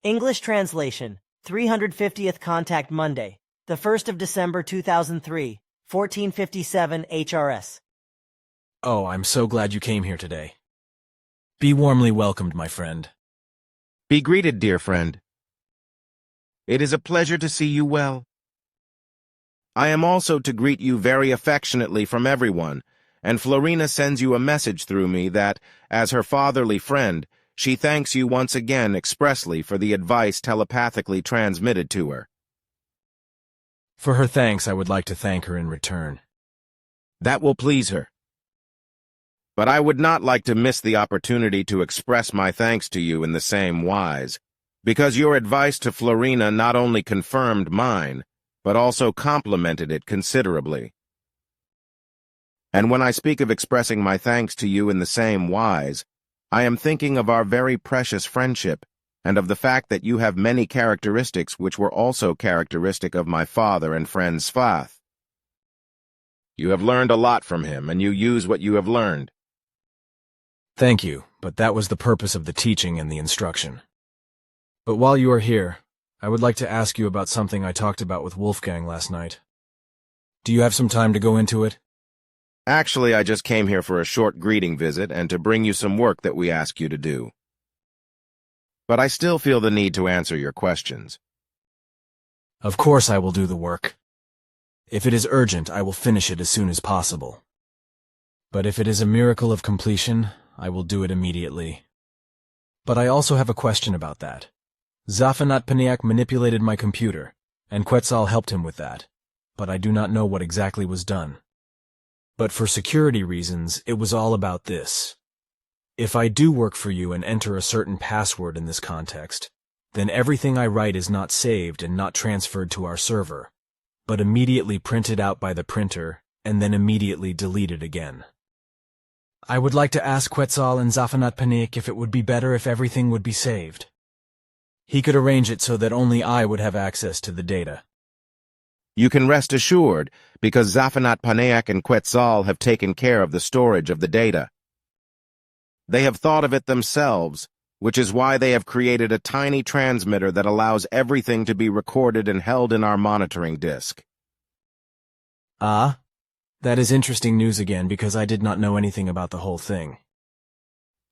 English translation, 350th Contact Monday, the 1st of December 2003, 1457 HRS. Oh, I'm so glad you came here today. Be warmly welcomed, my friend. Be greeted, dear friend. It is a pleasure to see you well. I am also to greet you very affectionately from everyone, and Florena sends you a message through me that, as her fatherly friend, she thanks you once again expressly for the advice telepathically transmitted to her. For her thanks, I would like to thank her in return. That will please her. But I would not like to miss the opportunity to express my thanks to you in the same wise, because your advice to Florena not only confirmed mine, but also complemented it considerably. And when I speak of expressing my thanks to you in the same wise, I am thinking of our very precious friendship, and of the fact that you have many characteristics which were also characteristic of my father and friend Sfath. You have learned a lot from him, and you use what you have learned. Thank you, but that was the purpose of the teaching and the instruction. But while you are here, I would like to ask you about something I talked about with Wolfgang last night. Do you have some time to go into it? Actually, I just came here for a short greeting visit and to bring you some work that we ask you to do. But I still feel the need to answer your questions. Of course I will do the work. If it is urgent, I will finish it as soon as possible. But if it is a miracle of completion, I will do it immediately. But I also have a question about that. Ptaah manipulated my computer, and Quetzal helped him with that, but I do not know what exactly was done. But for security reasons, it was all about this. If I do work for you and enter a certain password in this context, then everything I write is not saved and not transferred to our server, but immediately printed out by the printer and then immediately deleted again. I would like to ask Quetzal and Ptaah if it would be better if everything would be saved. He could arrange it so that only I would have access to the data. You can rest assured, because Ptaah and Quetzal have taken care of the storage of the data. They have thought of it themselves, which is why they have created a tiny transmitter that allows everything to be recorded and held in our monitoring disk. Ah, that is interesting news again, because I did not know anything about the whole thing.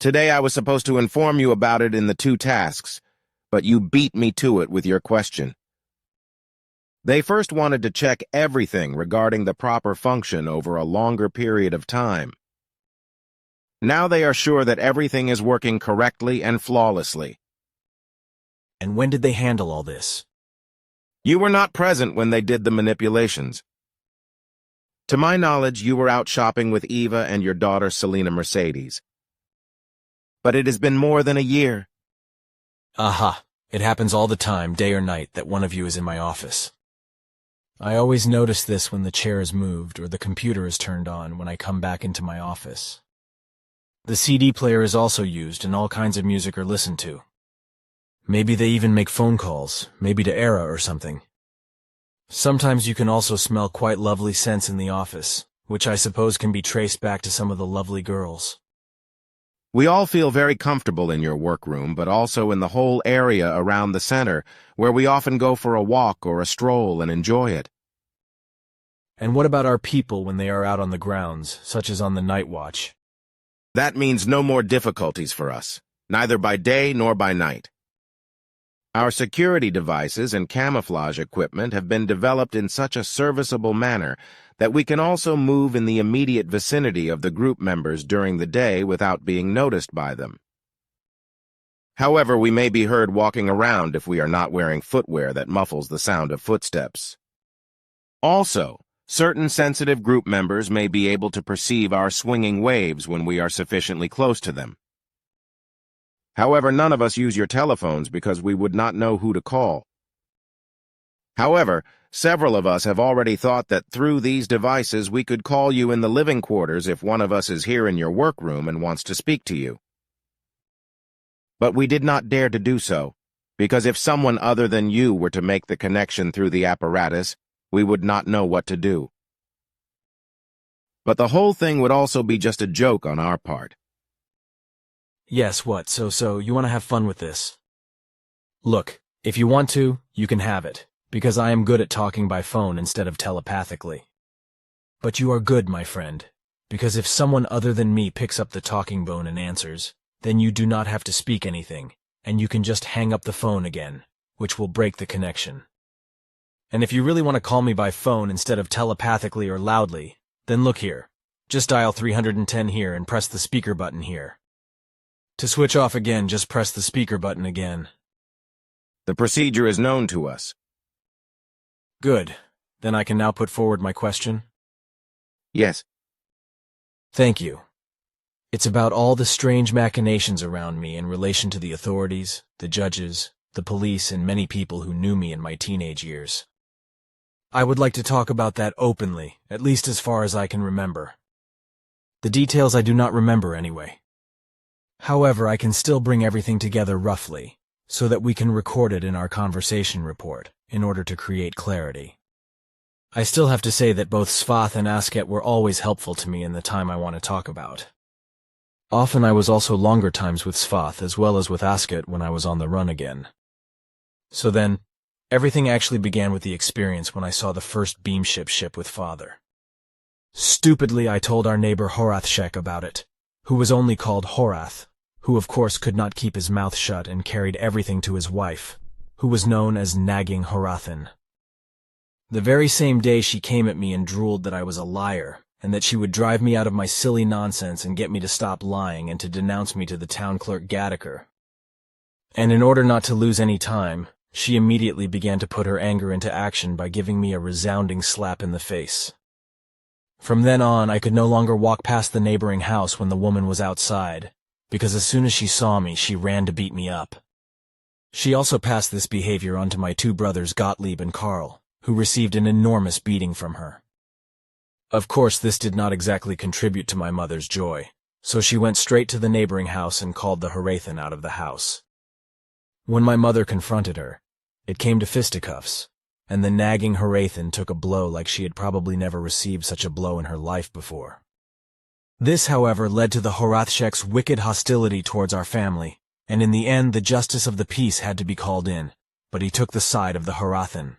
Today I was supposed to inform you about it in the 2 tasks, but you beat me to it with your question. They first wanted to check everything regarding the proper function over a longer period of time. Now they are sure that everything is working correctly and flawlessly. And when did they handle all this? You were not present when they did the manipulations. To my knowledge, you were out shopping with Eva and your daughter Selena Mercedes. But it has been more than a year. Aha, it happens all the time, day or night, that one of you is in my office. I always notice this when the chair is moved or the computer is turned on when I come back into my office. The CD player is also used and all kinds of music are listened to. Maybe they even make phone calls, maybe to Era or something. Sometimes you can also smell quite lovely scents in the office, which I suppose can be traced back to some of the lovely girls. We all feel very comfortable in your workroom, but also in the whole area around the center, where we often go for a walk or a stroll and enjoy it. And what about our people when they are out on the grounds, such as on the night watch? That means no more difficulties for us, neither by day nor by night. Our security devices and camouflage equipment have been developed in such a serviceable manner that we can also move in the immediate vicinity of the group members during the day without being noticed by them. However, we may be heard walking around if we are not wearing footwear that muffles the sound of footsteps. Also, certain sensitive group members may be able to perceive our swinging waves when we are sufficiently close to them. However, none of us use your telephones because we would not know who to call. However, several of us have already thought that through these devices we could call you in the living quarters if one of us is here in your workroom and wants to speak to you. But we did not dare to do so, because if someone other than you were to make the connection through the apparatus, we would not know what to do. But the whole thing would also be just a joke on our part. Yes, what? So you want to have fun with this? Look, if you want to, you can have it, because I am good at talking by phone instead of telepathically. But you are good, my friend, because if someone other than me picks up the talking bone and answers, then you do not have to speak anything, and you can just hang up the phone again, which will break the connection. And if you really want to call me by phone instead of telepathically or loudly, then look here. Just dial 310 here and press the speaker button here. To switch off again, just press the speaker button again. The procedure is known to us. Good. Then I can now put forward my question? Yes. Thank you. It's about all the strange machinations around me in relation to the authorities, the judges, the police, and many people who knew me in my teenage years. I would like to talk about that openly, at least as far as I can remember. The details I do not remember anyway. However, I can still bring everything together roughly, so that we can record it in our conversation report, in order to create clarity. I still have to say that both Svath and Asket were always helpful to me in the time I want to talk about. Often I was also longer times with Svath as well as with Asket when I was on the run again. So then, everything actually began with the experience when I saw the first beamship ship with Father. Stupidly, I told our neighbor Horathshek about it, who was only called Horath, who of course could not keep his mouth shut and carried everything to his wife, who was known as Nagging Horathin. The very same day she came at me and drooled that I was a liar, and that she would drive me out of my silly nonsense and get me to stop lying and to denounce me to the town clerk Gattaker. And in order not to lose any time, she immediately began to put her anger into action by giving me a resounding slap in the face. From then on, I could no longer walk past the neighboring house when the woman was outside, because as soon as she saw me, she ran to beat me up. She also passed this behavior on to my two brothers Gottlieb and Karl, who received an enormous beating from her. Of course, this did not exactly contribute to my mother's joy, so she went straight to the neighboring house and called the Horathin out of the house. When my mother confronted her, it came to fisticuffs, and the nagging Horathin took a blow like she had probably never received such a blow in her life before. This, however, led to the Horathshek's wicked hostility towards our family, and in the end the justice of the peace had to be called in, but he took the side of the Horathin.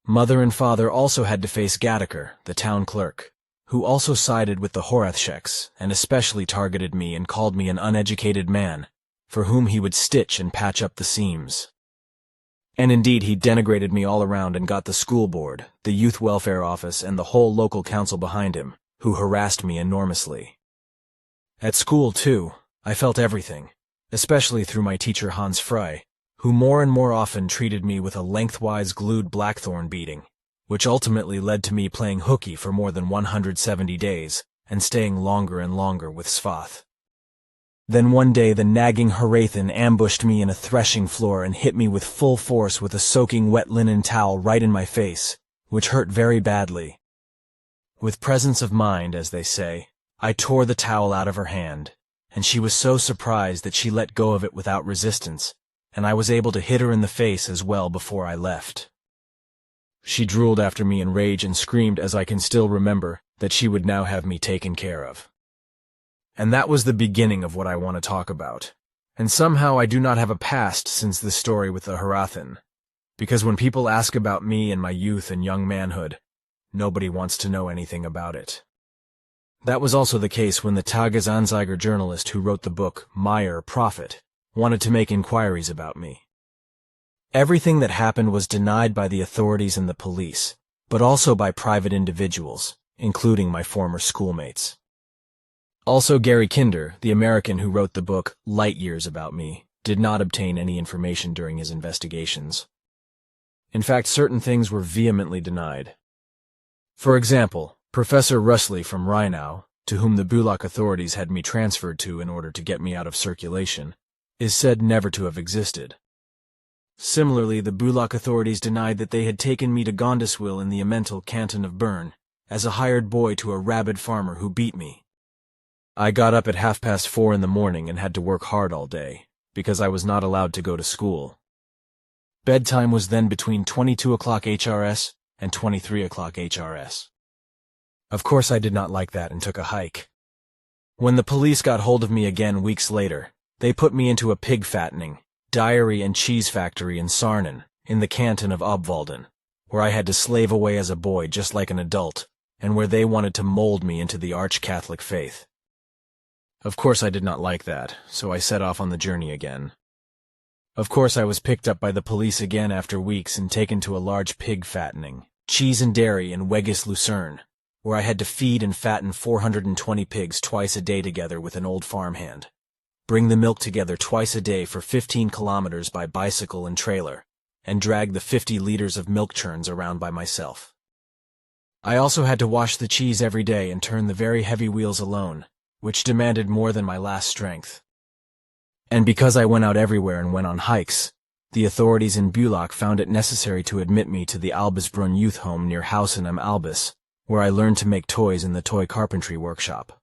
Mother and father also had to face Gattaker, the town clerk, who also sided with the Horathsheks and especially targeted me and called me an uneducated man, for whom he would stitch and patch up the seams. And indeed he denigrated me all around and got the school board, the youth welfare office, and the whole local council behind him, who harassed me enormously. At school, too, I felt everything, especially through my teacher Hans Frey, who more and more often treated me with a lengthwise glued blackthorn beating, which ultimately led to me playing hooky for more than 170 days and staying longer and longer with Svath. Then one day the nagging Horathin ambushed me in a threshing floor and hit me with full force with a soaking wet linen towel right in my face, which hurt very badly. With presence of mind, as they say, I tore the towel out of her hand, and she was so surprised that she let go of it without resistance, and I was able to hit her in the face as well before I left. She drooled after me in rage and screamed, as I can still remember, that she would now have me taken care of. And that was the beginning of what I want to talk about. And somehow I do not have a past since this story with the Horathin, because when people ask about me and my youth and young manhood, nobody wants to know anything about it. That was also the case when the Tagesanzeiger journalist who wrote the book Meyer, Prophet, wanted to make inquiries about me. Everything that happened was denied by the authorities and the police, but also by private individuals, including my former schoolmates. Also, Gary Kinder, the American who wrote the book Light Years about me, did not obtain any information during his investigations. In fact, certain things were vehemently denied. For example, Professor Russley from Rheinau, to whom the Bulak authorities had me transferred to in order to get me out of circulation, is said never to have existed. Similarly, the Bulak authorities denied that they had taken me to Gondiswil in the Emmental canton of Bern, as a hired boy to a rabid farmer who beat me. I got up at 4:30 in the morning and had to work hard all day, because I was not allowed to go to school. Bedtime was then between 22 o'clock HRS and 23 o'clock HRS. Of course I did not like that and took a hike. When the police got hold of me again weeks later, they put me into a pig fattening, dairy and cheese factory in Sarnen, in the canton of Obwalden, where I had to slave away as a boy just like an adult, and where they wanted to mold me into the arch-Catholic faith. Of course I did not like that, so I set off on the journey again. Of course I was picked up by the police again after weeks and taken to a large pig fattening, cheese and dairy in Weggis, Lucerne, where I had to feed and fatten 420 pigs twice a day together with an old farmhand, bring the milk together twice a day for 15 kilometers by bicycle and trailer, and drag the 50 liters of milk churns around by myself. I also had to wash the cheese every day and turn the very heavy wheels alone, which demanded more than my last strength. And because I went out everywhere and went on hikes, the authorities in Bulak found it necessary to admit me to the Albisbrunn youth home near Hausen am Albis, where I learned to make toys in the toy carpentry workshop.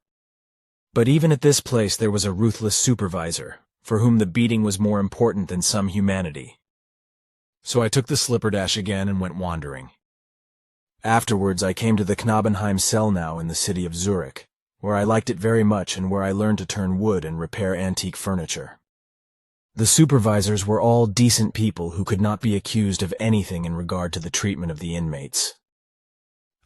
But even at this place there was a ruthless supervisor, for whom the beating was more important than some humanity. So I took the slipperdash again and went wandering. Afterwards I came to the Knabenheim Sellnau in the city of Zurich, where I liked it very much and where I learned to turn wood and repair antique furniture. The supervisors were all decent people who could not be accused of anything in regard to the treatment of the inmates.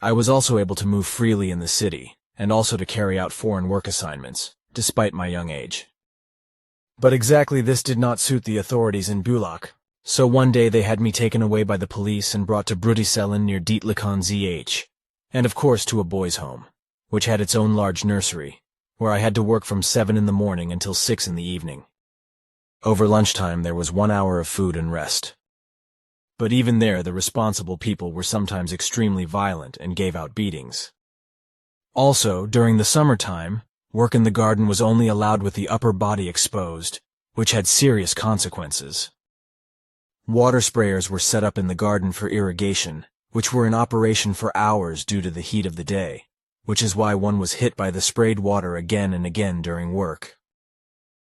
I was also able to move freely in the city, and also to carry out foreign work assignments, despite my young age. But exactly this did not suit the authorities in Bulak, so one day they had me taken away by the police and brought to Brudisellen near Dietlikon ZH, and of course to a boys' home, which had its own large nursery, where I had to work from 7 in the morning until 6 in the evening. Over lunchtime there was 1 hour of food and rest. But even there the responsible people were sometimes extremely violent and gave out beatings. Also, during the summertime, work in the garden was only allowed with the upper body exposed, which had serious consequences. Water sprayers were set up in the garden for irrigation, which were in operation for hours due to the heat of the day, which is why one was hit by the sprayed water again and again during work.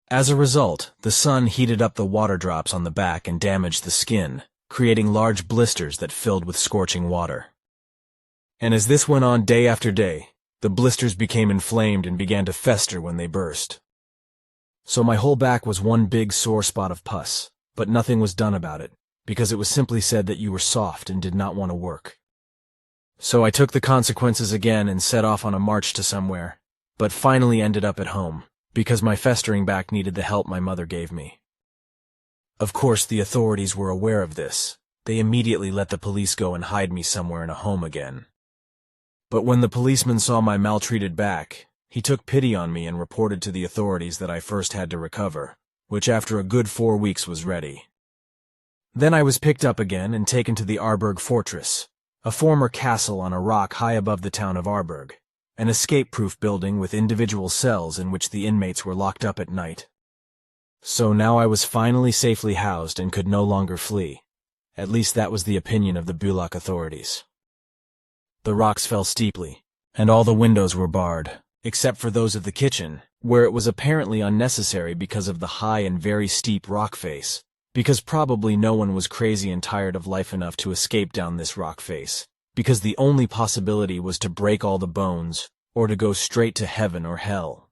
As a result, the sun heated up the water drops on the back and damaged the skin, creating large blisters that filled with scorching water. And as this went on day after day, the blisters became inflamed and began to fester when they burst. So my whole back was one big sore spot of pus, but nothing was done about it, because it was simply said that you were soft and did not want to work. So I took the consequences again and set off on a march to somewhere, but finally ended up at home, because my festering back needed the help my mother gave me. Of course, the authorities were aware of this. They immediately let the police go and hide me somewhere in a home again. But when the policeman saw my maltreated back, he took pity on me and reported to the authorities that I first had to recover, which after a good 4 weeks was ready. Then I was picked up again and taken to the Arberg Fortress, a former castle on a rock high above the town of Arberg, an escape-proof building with individual cells in which the inmates were locked up at night. So now I was finally safely housed and could no longer flee. At least that was the opinion of the Bulak authorities. The rocks fell steeply, and all the windows were barred, except for those of the kitchen, where it was apparently unnecessary because of the high and very steep rock face, because probably no one was crazy and tired of life enough to escape down this rock face, because the only possibility was to break all the bones, or to go straight to heaven or hell.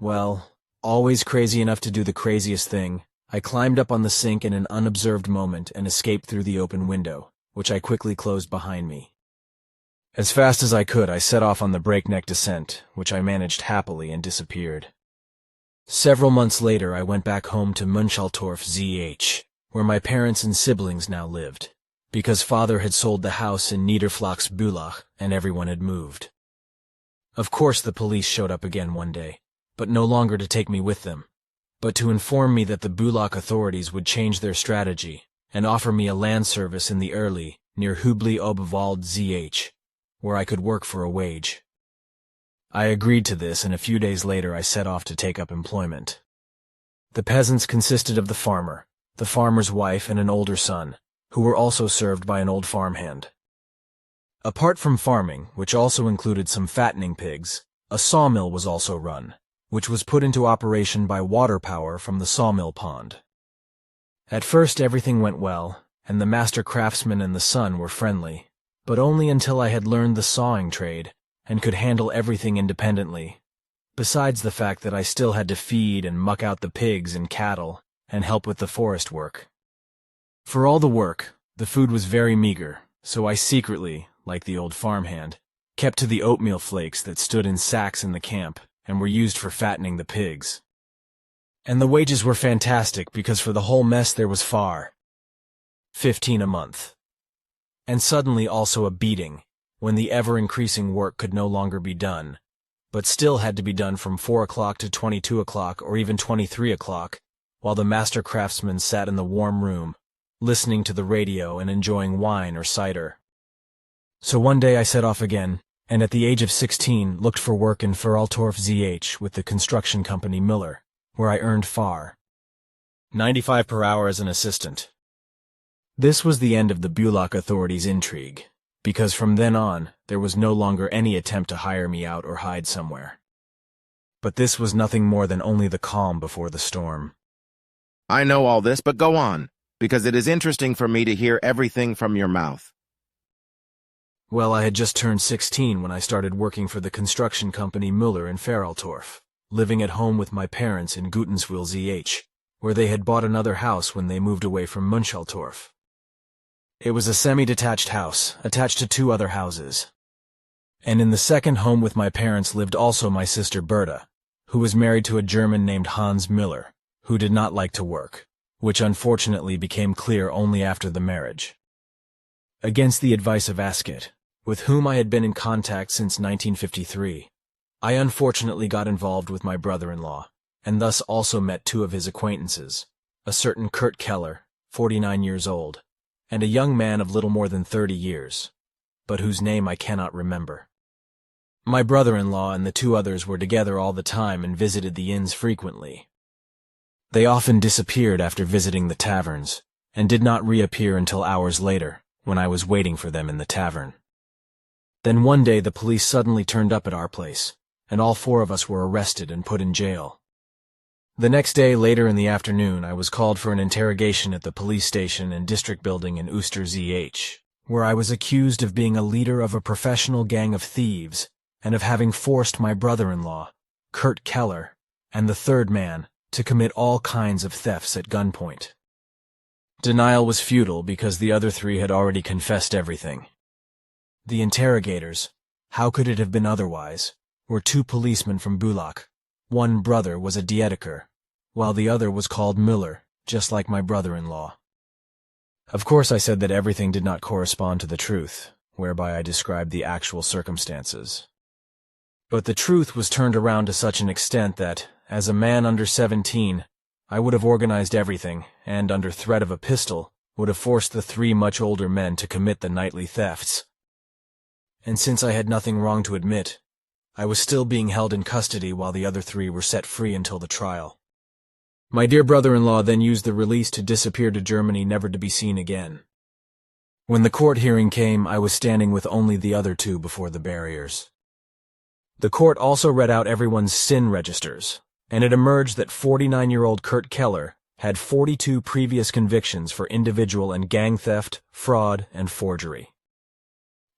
Well, always crazy enough to do the craziest thing, I climbed up on the sink in an unobserved moment and escaped through the open window, which I quickly closed behind me. As fast as I could, I set off on the breakneck descent, which I managed happily and disappeared. Several months later, I went back home to Münchsdorf ZH, where my parents and siblings now lived, because father had sold the house in Niederflachs-Bulach and everyone had moved. Of course the police showed up again one day, but no longer to take me with them, but to inform me that the Bulak authorities would change their strategy and offer me a land service in the Early, near Hübli-Oberwald ZH, where I could work for a wage. I agreed to this, and a few days later I set off to take up employment. The peasants consisted of the farmer, the farmer's wife, and an older son, who were also served by an old farmhand. Apart from farming, which also included some fattening pigs, a sawmill was also run, which was put into operation by water power from the sawmill pond. At first everything went well, and the master craftsman and the son were friendly, but only until I had learned the sawing trade and could handle everything independently, besides the fact that I still had to feed and muck out the pigs and cattle, and help with the forest work. For all the work, the food was very meager, so I secretly, like the old farmhand, kept to the oatmeal flakes that stood in sacks in the camp and were used for fattening the pigs. And the wages were fantastic because for the whole mess there was 15 a month. And suddenly also a beating, when the ever-increasing work could no longer be done, but still had to be done from 4 o'clock to 22 o'clock or even 23 o'clock, while the master craftsman sat in the warm room, listening to the radio and enjoying wine or cider. So one day I set off again, and at the age of 16 looked for work in Feraltorf ZH with the construction company Miller, where I earned 95 per hour as an assistant. This was the end of the Bulak authorities' intrigue, because from then on there was no longer any attempt to hire me out or hide somewhere. But this was nothing more than only the calm before the storm. I know all this, but go on, because it is interesting for me to hear everything from your mouth. Well, I had just turned 16 when I started working for the construction company Müller in Feraltorf, living at home with my parents in Gutenswil ZH, where they had bought another house when they moved away from Münchsdorf. It was a semi-detached house, attached to 2 other houses. And in the second home with my parents lived also my sister Berta, who was married to a German named Hans Müller, who did not like to work, which unfortunately became clear only after the marriage. Against the advice of Asket, with whom I had been in contact since 1953, I unfortunately got involved with my brother-in-law, and thus also met 2 of his acquaintances, a certain Kurt Keller, 49 years old, and a young man of little more than 30 years, but whose name I cannot remember. My brother-in-law and the 2 others were together all the time and visited the inns frequently. They often disappeared after visiting the taverns, and did not reappear until hours later, when I was waiting for them in the tavern. Then one day the police suddenly turned up at our place, and all 4 of us were arrested and put in jail. The next day, later in the afternoon, I was called for an interrogation at the police station and district building in Ooster ZH, where I was accused of being a leader of a professional gang of thieves and of having forced my brother-in-law, Kurt Keller, and the 3rd man to commit all kinds of thefts at gunpoint. Denial was futile because the other 3 had already confessed everything. The interrogators, how could it have been otherwise, were 2 policemen from Bulak. One brother was a Dietiker, while the other was called Müller, just like my brother-in-law. Of course I said that everything did not correspond to the truth, whereby I described the actual circumstances. But the truth was turned around to such an extent that, as a man under 17, I would have organized everything, and under threat of a pistol, would have forced the 3 much older men to commit the nightly thefts. And since I had nothing wrong to admit, I was still being held in custody while the other 3 were set free until the trial. My dear brother-in-law then used the release to disappear to Germany, never to be seen again. When the court hearing came, I was standing with only the other 2 before the barriers. The court also read out everyone's sin registers, and it emerged that 49-year-old Kurt Keller had 42 previous convictions for individual and gang theft, fraud, and forgery.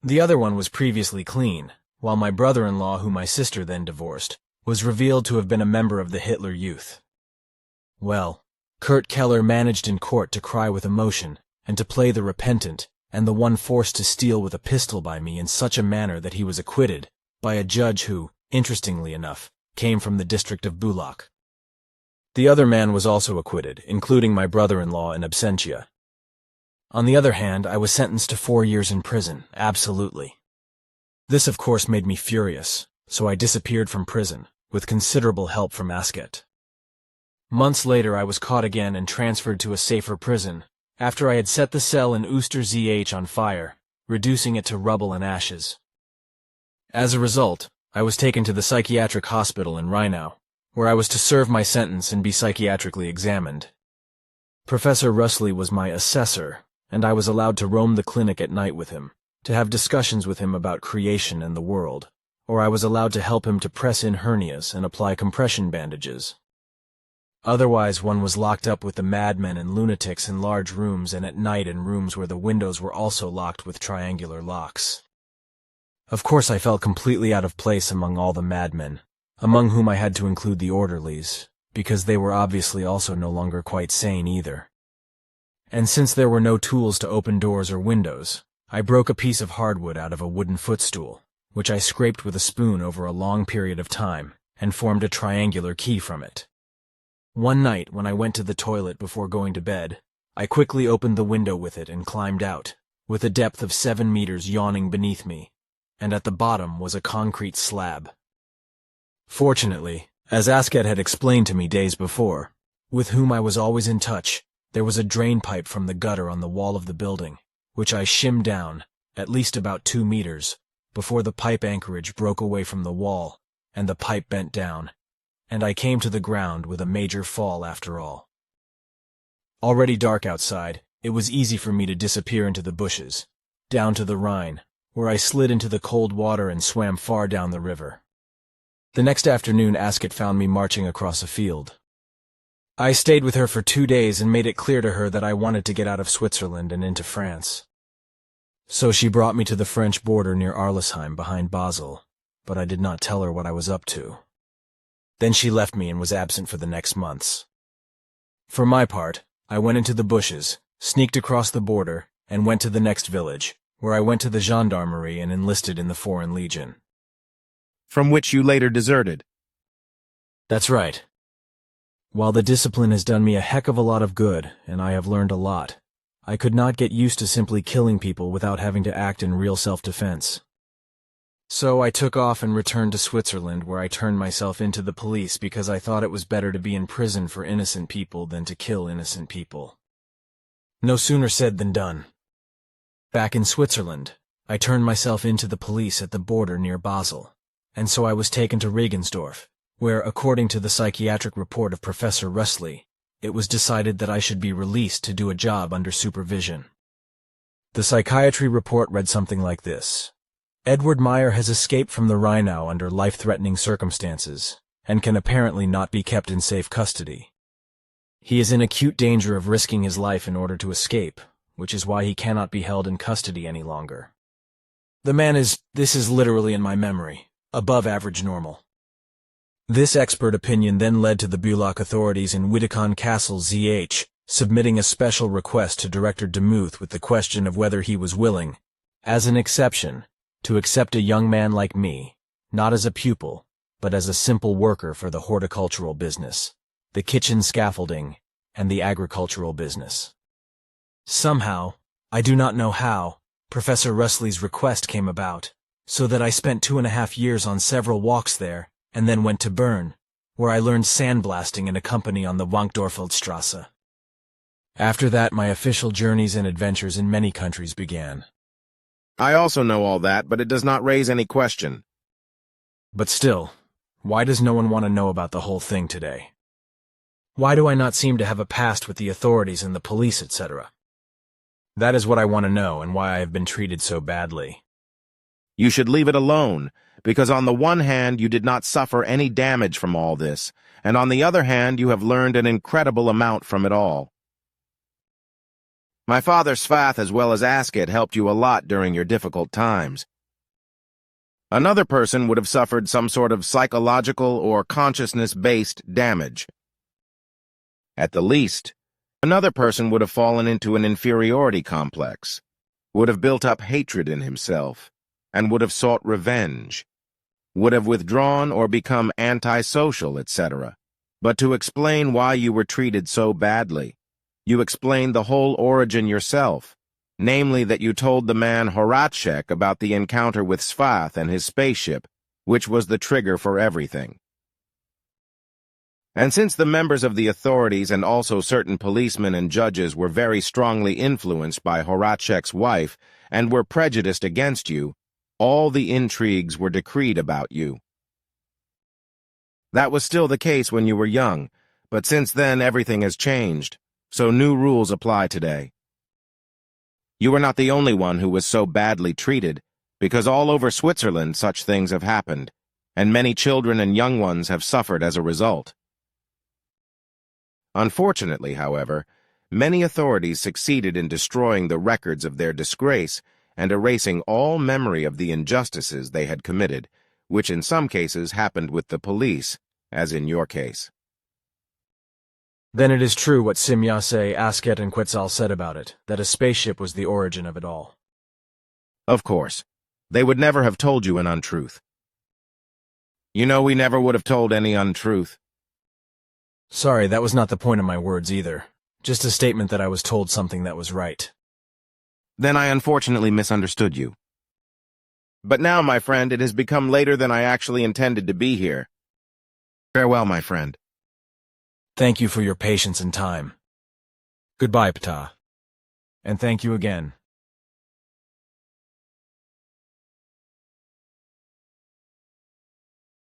The other one was previously clean, while my brother-in-law, whom my sister then divorced, was revealed to have been a member of the Hitler Youth. Well, Kurt Keller managed in court to cry with emotion and to play the repentant and the one forced to steal with a pistol by me in such a manner that he was acquitted by a judge who, interestingly enough, came from the district of Bulak. The other man was also acquitted, including my brother-in-law in absentia. On the other hand, I was sentenced to 4 years in prison, absolutely. This, of course, made me furious, so I disappeared from prison, with considerable help from Asket. Months later, I was caught again and transferred to a safer prison, after I had set the cell in Ooster ZH on fire, reducing it to rubble and ashes. As a result, I was taken to the psychiatric hospital in Rheinau, where I was to serve my sentence and be psychiatrically examined. Professor Russley was my assessor, and I was allowed to roam the clinic at night with him, to have discussions with him about creation and the world, or I was allowed to help him to press in hernias and apply compression bandages. Otherwise, one was locked up with the madmen and lunatics in large rooms and at night in rooms where the windows were also locked with triangular locks. Of course, I felt completely out of place among all the madmen, among whom I had to include the orderlies, because they were obviously also no longer quite sane either. And since there were no tools to open doors or windows, I broke a piece of hardwood out of a wooden footstool, which I scraped with a spoon over a long period of time, and formed a triangular key from it. One night, when I went to the toilet before going to bed, I quickly opened the window with it and climbed out, with a depth of 7 meters yawning beneath me, and at the bottom was a concrete slab. Fortunately, as Asket had explained to me days before, with whom I was always in touch, there was a drain pipe from the gutter on the wall of the building, which I shimmed down, at least about 2 meters, before the pipe anchorage broke away from the wall, and the pipe bent down, and I came to the ground with a major fall after all. Already dark outside, it was easy for me to disappear into the bushes, down to the Rhine, where I slid into the cold water and swam far down the river. The next afternoon Asket found me marching across a field. I stayed with her for 2 days and made it clear to her that I wanted to get out of Switzerland and into France. So she brought me to the French border near Arlesheim behind Basel, but I did not tell her what I was up to. Then she left me and was absent for the next months. For my part, I went into the bushes, sneaked across the border, and went to the next village, where I went to the gendarmerie and enlisted in the Foreign Legion. From which you later deserted. That's right. While the discipline has done me a heck of a lot of good, and I have learned a lot, I could not get used to simply killing people without having to act in real self-defense. So I took off and returned to Switzerland, where I turned myself into the police because I thought it was better to be in prison for innocent people than to kill innocent people. No sooner said than done. Back in Switzerland, I turned myself into the police at the border near Basel, and so I was taken to Regensdorf, where, according to the psychiatric report of Professor Rössli, it was decided that I should be released to do a job under supervision. The psychiatry report read something like this: Edward Meyer has escaped from the Rheinau under life-threatening circumstances, and can apparently not be kept in safe custody. He is in acute danger of risking his life in order to escape, which is why he cannot be held in custody any longer. The man is, this is literally in my memory, above average normal. This expert opinion then led to the Bulak authorities in Wittekon Castle ZH submitting a special request to Director Demuth with the question of whether he was willing, as an exception, to accept a young man like me, not as a pupil, but as a simple worker for the horticultural business, the kitchen scaffolding, and the agricultural business. Somehow, I do not know how, Professor Rössli's request came about, so that I spent 2.5 years on several walks there, and then went to Bern, where I learned sandblasting in a company on the Wankdorfeldstrasse. After that, my official journeys and adventures in many countries began. I also know all that, but it does not raise any question. But still, why does no one want to know about the whole thing today? Why do I not seem to have a past with the authorities and the police, etc.? That is what I want to know, and why I have been treated so badly. You should leave it alone, because on the one hand you did not suffer any damage from all this, and on the other hand you have learned an incredible amount from it all. My father Svath as well as Asket helped you a lot during your difficult times. Another person would have suffered some sort of psychological or consciousness-based damage. At the least, another person would have fallen into an inferiority complex, would have built up hatred in himself, and would have sought revenge, would have withdrawn or become antisocial, etc. But to explain why you were treated so badly, you explained the whole origin yourself, namely that you told the man Horacek about the encounter with Svath and his spaceship, which was the trigger for everything. And since the members of the authorities and also certain policemen and judges were very strongly influenced by Horacek's wife and were prejudiced against you, all the intrigues were decreed about you. That was still the case when you were young, but since then everything has changed, so new rules apply today. You were not the only one who was so badly treated, because all over Switzerland such things have happened, and many children and young ones have suffered as a result. Unfortunately, however, many authorities succeeded in destroying the records of their disgrace and erasing all memory of the injustices they had committed, which in some cases happened with the police, as in your case. Then it is true what Simyase, Asket, and Quetzal said about it, that a spaceship was the origin of it all. Of course. They would never have told you an untruth. You know we never would have told any untruth. Sorry, that was not the point of my words either. Just a statement that I was told something that was right. Then I unfortunately misunderstood you. But now, my friend, it has become later than I actually intended to be here. Farewell, my friend. Thank you for your patience and time. Goodbye, Ptaah. And thank you again.